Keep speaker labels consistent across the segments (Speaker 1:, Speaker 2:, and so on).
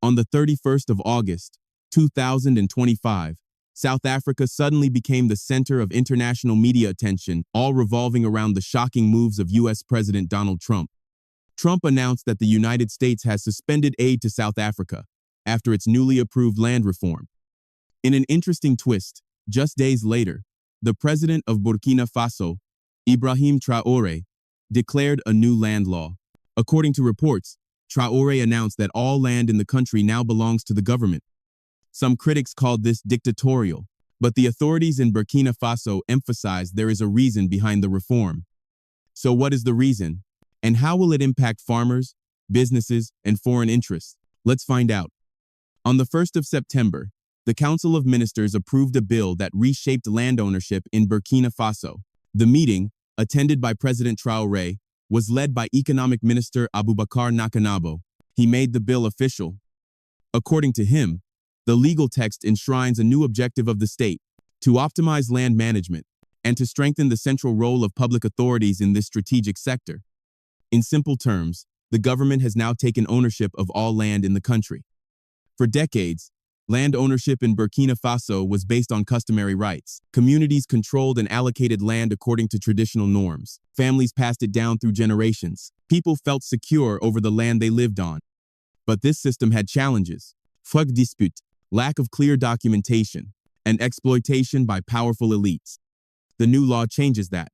Speaker 1: On the 31st of August, 2025, South Africa suddenly became the center of international media attention, all revolving around the shocking moves of U.S. President Donald Trump. Trump announced that the United States has suspended aid to South Africa after its newly approved land reform. In an interesting twist, just days later, the president of Burkina Faso, Ibrahim Traoré, declared a new land law. According to reports, Traoré announced that all land in the country now belongs to the government. Some critics called this dictatorial, but the authorities in Burkina Faso emphasized there is a reason behind the reform. So what is the reason? And how will it impact farmers, businesses, and foreign interests? Let's find out. On the 1st of September, the Council of Ministers approved a bill that reshaped land ownership in Burkina Faso. The meeting, attended by President Traoré, was led by Economic Minister Abubakar Nakanabo. He made the bill official. According to him, the legal text enshrines a new objective of the state, to optimize land management, and to strengthen the central role of public authorities in this strategic sector. In simple terms, the government has now taken ownership of all land in the country. For decades, land ownership in Burkina Faso was based on customary rights. Communities controlled and allocated land according to traditional norms. Families passed it down through generations. People felt secure over the land they lived on. But this system had challenges: fraude dispute, lack of clear documentation, and exploitation by powerful elites. The new law changes that.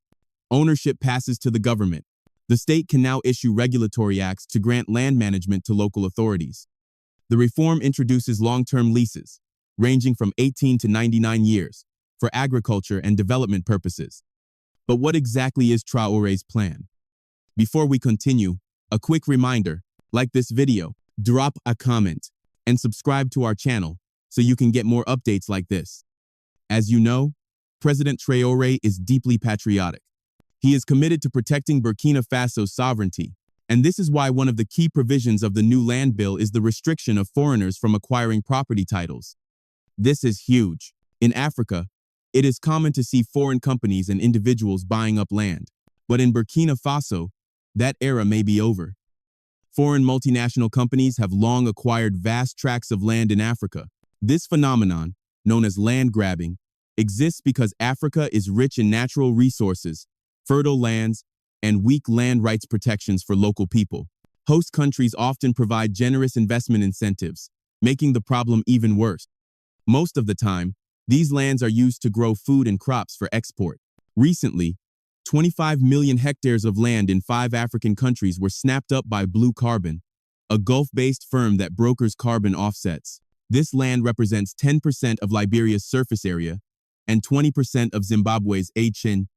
Speaker 1: Ownership passes to the government. The state can now issue regulatory acts to grant land management to local authorities. The reform introduces long-term leases, ranging from 18 to 99 years, for agriculture and development purposes. But what exactly is Traoré's plan? Before we continue, a quick reminder: like this video, drop a comment, and subscribe to our channel so you can get more updates like this. As you know, President Traoré is deeply patriotic. He is committed to protecting Burkina Faso's sovereignty, and this is why one of the key provisions of the new land bill is the restriction of foreigners from acquiring property titles. This is huge. In Africa, it is common to see foreign companies and individuals buying up land, but in Burkina Faso, that era may be over. Foreign multinational companies have long acquired vast tracts of land in Africa. This phenomenon, known as land grabbing, exists because Africa is rich in natural resources, fertile lands, and weak land rights protections for local people. Host countries often provide generous investment incentives, making the problem even worse. Most of the time, these lands are used to grow food and crops for export. Recently, 25 million hectares of land in 5 African countries were snapped up by Blue Carbon, a Gulf-based firm that brokers carbon offsets. This land represents 10% of Liberia's surface area and 20% of Zimbabwe's HN.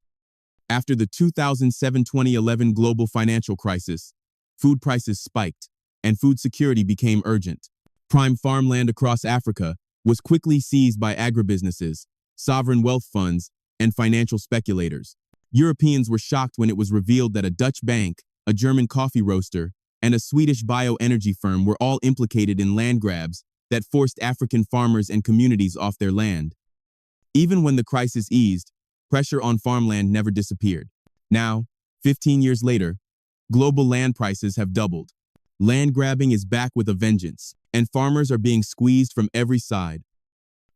Speaker 1: After the 2007-2011 global financial crisis, food prices spiked and food security became urgent. Prime farmland across Africa was quickly seized by agribusinesses, sovereign wealth funds, and financial speculators. Europeans were shocked when it was revealed that a Dutch bank, a German coffee roaster, and a Swedish bioenergy firm were all implicated in land grabs that forced African farmers and communities off their land. Even when the crisis eased, pressure on farmland never disappeared. Now, 15 years later, global land prices have doubled. Land grabbing is back with a vengeance, and farmers are being squeezed from every side.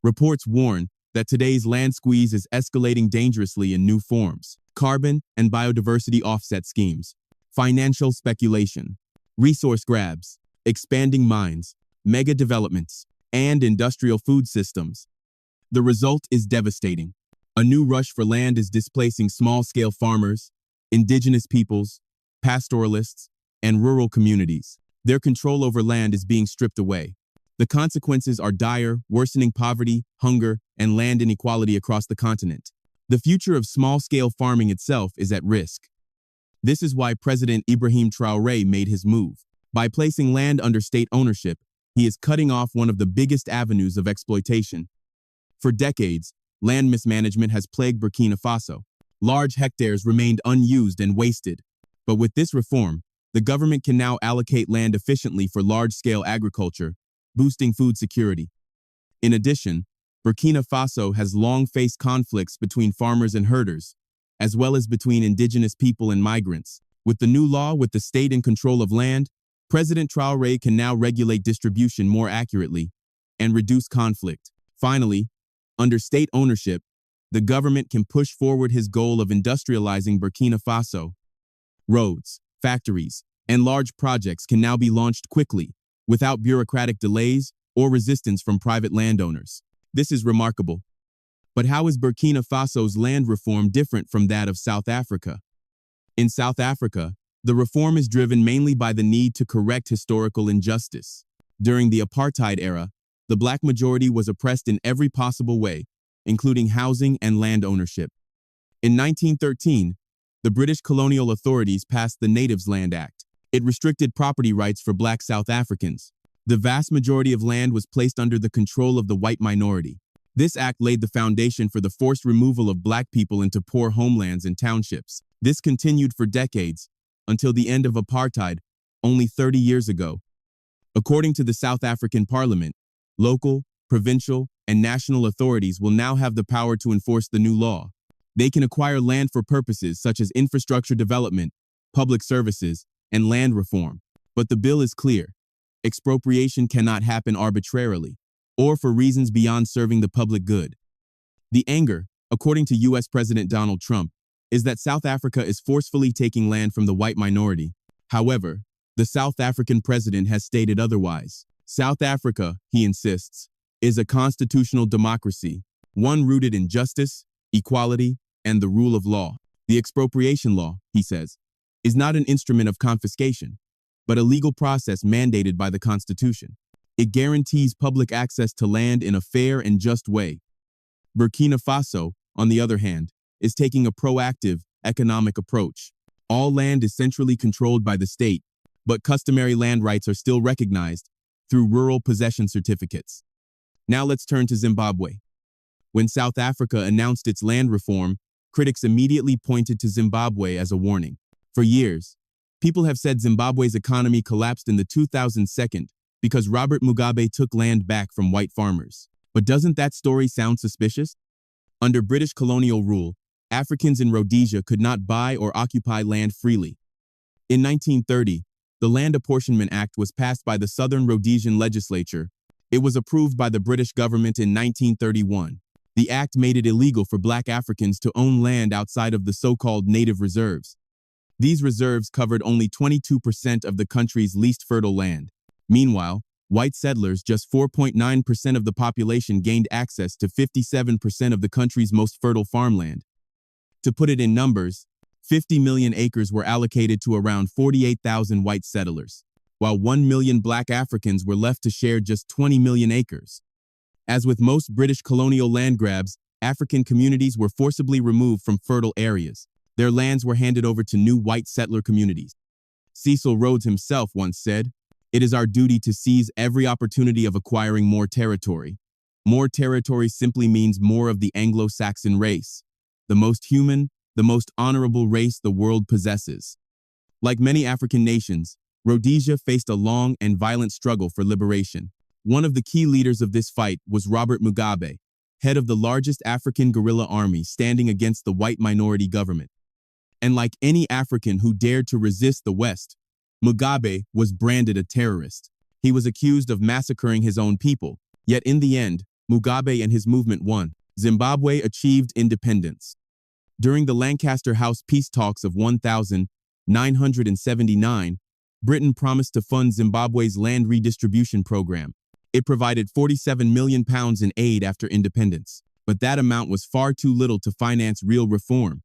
Speaker 1: Reports warn that today's land squeeze is escalating dangerously in new forms: carbon and biodiversity offset schemes, financial speculation, resource grabs, expanding mines, mega developments, and industrial food systems. The result is devastating. A new rush for land is displacing small-scale farmers, indigenous peoples, pastoralists, and rural communities. Their control over land is being stripped away. The consequences are dire, worsening poverty, hunger, and land inequality across the continent. The future of small-scale farming itself is at risk. This is why President Ibrahim Traoré made his move. By placing land under state ownership, he is cutting off one of the biggest avenues of exploitation. For decades, land mismanagement has plagued Burkina Faso. Large hectares remained unused and wasted. But with this reform, the government can now allocate land efficiently for large-scale agriculture, boosting food security. In addition, Burkina Faso has long faced conflicts between farmers and herders, as well as between indigenous people and migrants. With the new law, with the state in control of land, President Traoré can now regulate distribution more accurately and reduce conflict. Finally, under state ownership, the government can push forward his goal of industrializing Burkina Faso. Roads, factories, and large projects can now be launched quickly, without bureaucratic delays or resistance from private landowners. This is remarkable. But how is Burkina Faso's land reform different from that of South Africa? In South Africa, the reform is driven mainly by the need to correct historical injustice. During the apartheid era, the black majority was oppressed in every possible way, including housing and land ownership. In 1913, the British colonial authorities passed the Natives Land Act. It restricted property rights for black South Africans. The vast majority of land was placed under the control of the white minority. This act laid the foundation for the forced removal of black people into poor homelands and townships. This continued for decades, until the end of apartheid, only 30 years ago. According to the South African Parliament, local, provincial, and national authorities will now have the power to enforce the new law. They can acquire land for purposes such as infrastructure development, public services, and land reform. But the bill is clear. Expropriation cannot happen arbitrarily, or for reasons beyond serving the public good. The anger, according to US President Donald Trump, is that South Africa is forcefully taking land from the white minority. However, the South African president has stated otherwise. South Africa, he insists, is a constitutional democracy, one rooted in justice, equality, and the rule of law. The expropriation law, he says, is not an instrument of confiscation, but a legal process mandated by the Constitution. It guarantees public access to land in a fair and just way. Burkina Faso, on the other hand, is taking a proactive, economic approach. All land is centrally controlled by the state, but customary land rights are still recognized through rural possession certificates. Now let's turn to Zimbabwe. When South Africa announced its land reform, critics immediately pointed to Zimbabwe as a warning. For years, people have said Zimbabwe's economy collapsed in the 2002 because Robert Mugabe took land back from white farmers. But doesn't that story sound suspicious? Under British colonial rule, Africans in Rhodesia could not buy or occupy land freely. In 1930, the Land Apportionment Act was passed by the Southern Rhodesian legislature. It was approved by the British government in 1931. The act made it illegal for black Africans to own land outside of the so-called native reserves. These reserves covered only 22% of the country's least fertile land. Meanwhile, white settlers, just 4.9% of the population, gained access to 57% of the country's most fertile farmland. To put it in numbers, 50 million acres were allocated to around 48,000 white settlers, while 1 million black Africans were left to share just 20 million acres. As with most British colonial land grabs, African communities were forcibly removed from fertile areas. Their lands were handed over to new white settler communities. Cecil Rhodes himself once said, "It is our duty to seize every opportunity of acquiring more territory. More territory simply means more of the Anglo-Saxon race, the most human, the most honorable race the world possesses." Like many African nations, Rhodesia faced a long and violent struggle for liberation. One of the key leaders of this fight was Robert Mugabe, head of the largest African guerrilla army standing against the white minority government. And like any African who dared to resist the West, Mugabe was branded a terrorist. He was accused of massacring his own people. Yet in the end, Mugabe and his movement won. Zimbabwe achieved independence. During the Lancaster House peace talks of 1979, Britain promised to fund Zimbabwe's land redistribution program. It provided £47 million in aid after independence, but that amount was far too little to finance real reform.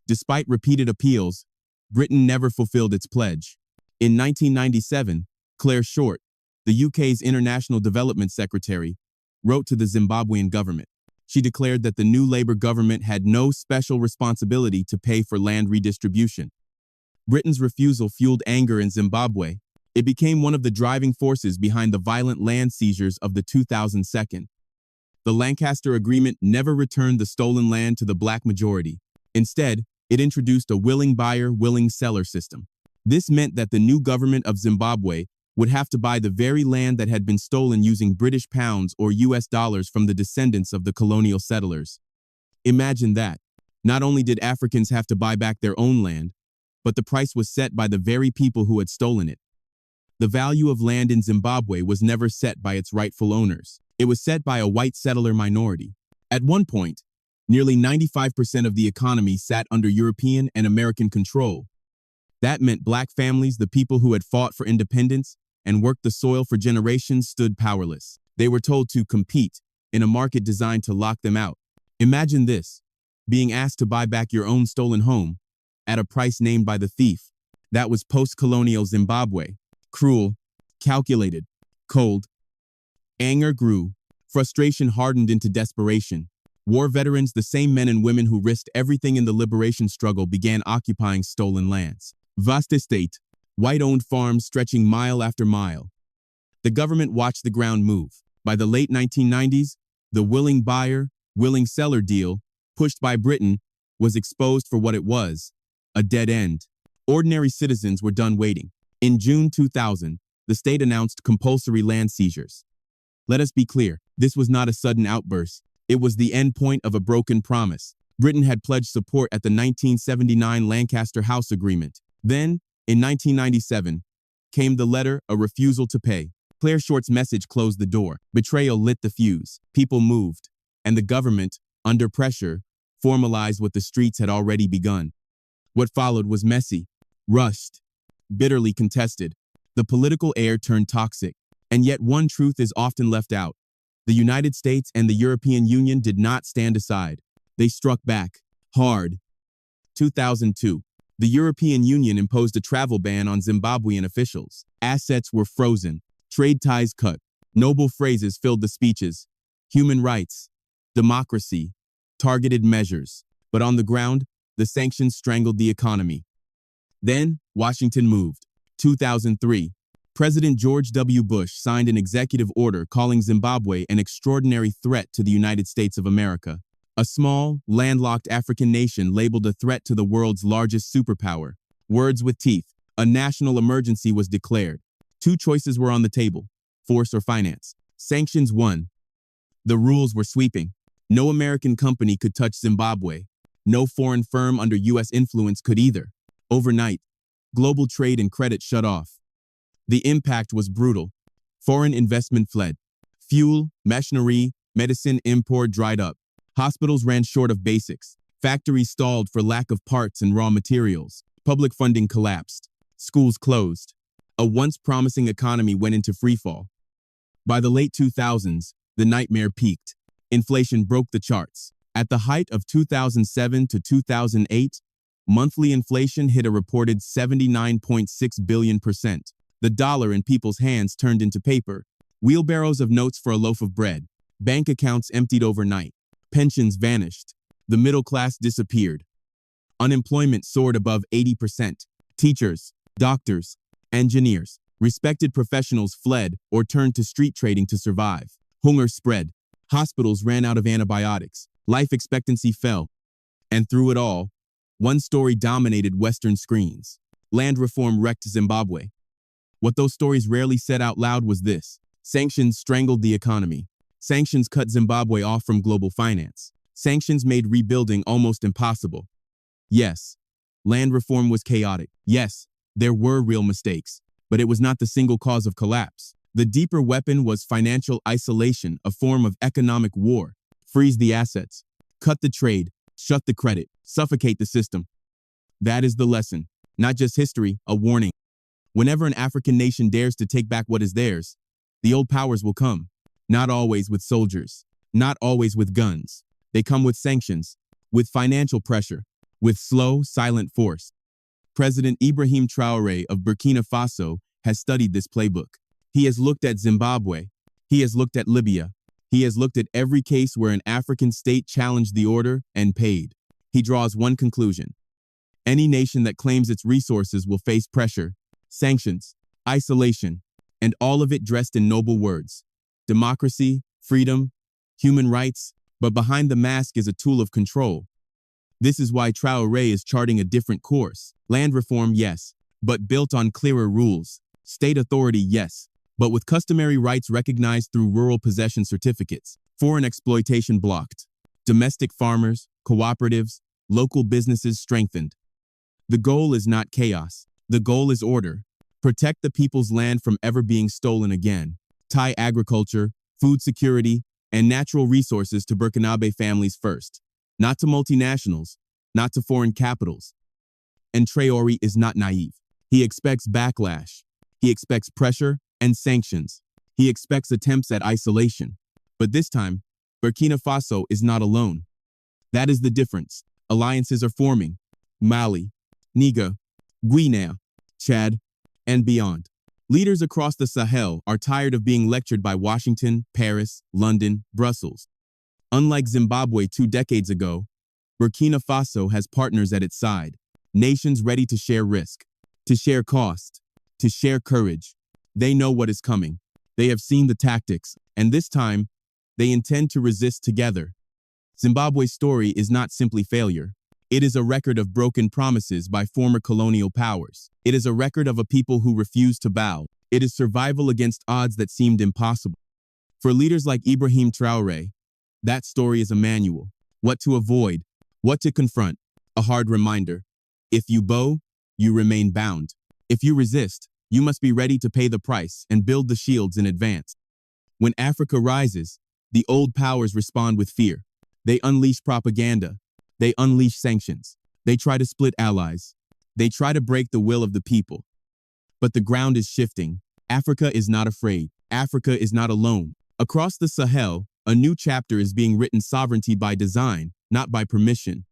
Speaker 1: Despite repeated appeals, Britain never fulfilled its pledge. In 1997, Claire Short, the UK's International Development Secretary, wrote to the Zimbabwean government. She declared that the new Labour government had no special responsibility to pay for land redistribution. Britain's refusal fueled anger in Zimbabwe. It became one of the driving forces behind the violent land seizures of the 2002. The Lancaster Agreement never returned the stolen land to the black majority. Instead, it introduced a willing buyer, willing seller system. This meant that the new government of Zimbabwe would have to buy the very land that had been stolen using British pounds or US dollars from the descendants of the colonial settlers. Imagine that. Not only did Africans have to buy back their own land, but the price was set by the very people who had stolen it. The value of land in Zimbabwe was never set by its rightful owners. It was set by a white settler minority. At one point, nearly 95% of the economy sat under European and American control. That meant black families, the people who had fought for independence and worked the soil for generations, stood powerless. They were told to compete in a market designed to lock them out. Imagine this, being asked to buy back your own stolen home at a price named by the thief. That was post-colonial Zimbabwe. Cruel, calculated, cold. Anger grew. Frustration hardened into desperation. War veterans, the same men and women who risked everything in the liberation struggle, began occupying stolen lands. Vast estate, white-owned farms stretching mile after mile. The government watched the ground move. By the late 1990s, the willing buyer, willing seller deal, pushed by Britain, was exposed for what it was, a dead end. Ordinary citizens were done waiting. In June 2000, the state announced compulsory land seizures. Let us be clear, this was not a sudden outburst. It was the end point of a broken promise. Britain had pledged support at the 1979 Lancaster House Agreement. Then, in 1997, came the letter, a refusal to pay. Claire Short's message closed the door. Betrayal lit the fuse. People moved, and the government, under pressure, formalized what the streets had already begun. What followed was messy, rushed, bitterly contested. The political air turned toxic, and yet one truth is often left out. The United States and the European Union did not stand aside. They struck back, hard. 2002. The European Union imposed a travel ban on Zimbabwean officials. Assets were frozen, trade ties cut. Noble phrases filled the speeches. Human rights, democracy, targeted measures. But on the ground, the sanctions strangled the economy. Then, Washington moved. 2003. President George W. Bush signed an executive order calling Zimbabwe an extraordinary threat to the United States of America. A small, landlocked African nation labeled a threat to the world's largest superpower. Words with teeth. A national emergency was declared. Two choices were on the table: force or finance. Sanctions won. The rules were sweeping. No American company could touch Zimbabwe. No foreign firm under U.S. influence could either. Overnight, global trade and credit shut off. The impact was brutal. Foreign investment fled. Fuel, machinery, medicine import dried up. Hospitals ran short of basics. Factories stalled for lack of parts and raw materials. Public funding collapsed. Schools closed. A once promising economy went into freefall. By the late 2000s, the nightmare peaked. Inflation broke the charts. At the height of 2007 to 2008, monthly inflation hit a reported 79.6 billion%. The dollar in people's hands turned into paper. Wheelbarrows of notes for a loaf of bread. Bank accounts emptied overnight. Pensions vanished. The middle class disappeared. Unemployment soared above 80%. Teachers, doctors, engineers, respected professionals fled or turned to street trading to survive. Hunger spread. Hospitals ran out of antibiotics. Life expectancy fell. And through it all, one story dominated Western screens. Land reform wrecked Zimbabwe. What those stories rarely said out loud was this: sanctions strangled the economy. Sanctions cut Zimbabwe off from global finance. Sanctions made rebuilding almost impossible. Yes, land reform was chaotic. Yes, there were real mistakes, but it was not the single cause of collapse. The deeper weapon was financial isolation, a form of economic war. Freeze the assets, cut the trade, shut the credit, suffocate the system. That is the lesson, not just history, a warning. Whenever an African nation dares to take back what is theirs, the old powers will come. Not always with soldiers, not always with guns. They come with sanctions, with financial pressure, with slow, silent force. President Ibrahim Traoré of Burkina Faso has studied this playbook. He has looked at Zimbabwe. He has looked at Libya. He has looked at every case where an African state challenged the order and paid. He draws one conclusion: any nation that claims its resources will face pressure, sanctions, isolation, and all of it dressed in noble words: democracy, freedom, human rights. But behind the mask is a tool of control. This is why Traoré is charting a different course. Land reform, yes, but built on clearer rules. State authority, yes, but with customary rights recognized through rural possession certificates. Foreign exploitation blocked. Domestic farmers, cooperatives, local businesses strengthened. The goal is not chaos. The goal is order. Protect the people's land from ever being stolen again. Tie agriculture, food security, and natural resources to Burkinabe families first, not to multinationals, not to foreign capitals. And Traoré is not naive. He expects backlash. He expects pressure and sanctions. He expects attempts at isolation. But this time, Burkina Faso is not alone. That is the difference. Alliances are forming. Mali, Niger, Guinea, Chad, and beyond. Leaders across the Sahel are tired of being lectured by Washington, Paris, London, Brussels. Unlike Zimbabwe 2 decades ago, Burkina Faso has partners at its side, nations ready to share risk, to share cost, to share courage. They know what is coming. They have seen the tactics, and this time, they intend to resist together. Zimbabwe's story is not simply failure. It is a record of broken promises by former colonial powers. It is a record of a people who refused to bow. It is survival against odds that seemed impossible. For leaders like Ibrahim Traoré, that story is a manual. What to avoid, what to confront, a hard reminder. If you bow, you remain bound. If you resist, you must be ready to pay the price and build the shields in advance. When Africa rises, the old powers respond with fear. They unleash propaganda. They unleash sanctions. They try to split allies. They try to break the will of the people. But the ground is shifting. Africa is not afraid. Africa is not alone. Across the Sahel, a new chapter is being written: sovereignty by design, not by permission.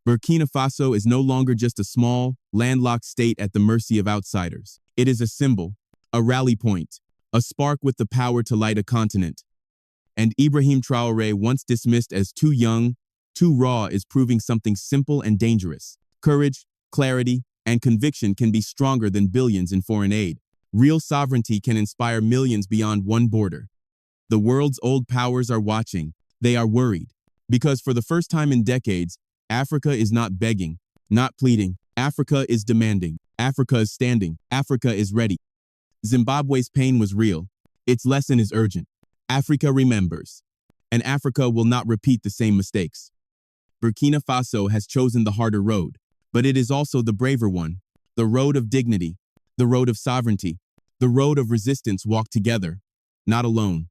Speaker 1: Burkina Faso is no longer just a small, landlocked state at the mercy of outsiders. It is a symbol, a rally point, a spark with the power to light a continent. And Ibrahim Traoré, once dismissed as too young, too raw, is proving something simple and dangerous. Courage, clarity, and conviction can be stronger than billions in foreign aid. Real sovereignty can inspire millions beyond one border. The world's old powers are watching. They are worried. Because for the first time in decades, Africa is not begging, not pleading. Africa is demanding. Africa is standing. Africa is ready. Zimbabwe's pain was real. Its lesson is urgent. Africa remembers. And Africa will not repeat the same mistakes. Burkina Faso has chosen the harder road, but it is also the braver one. The road of dignity, the road of sovereignty, the road of resistance walked together, not alone.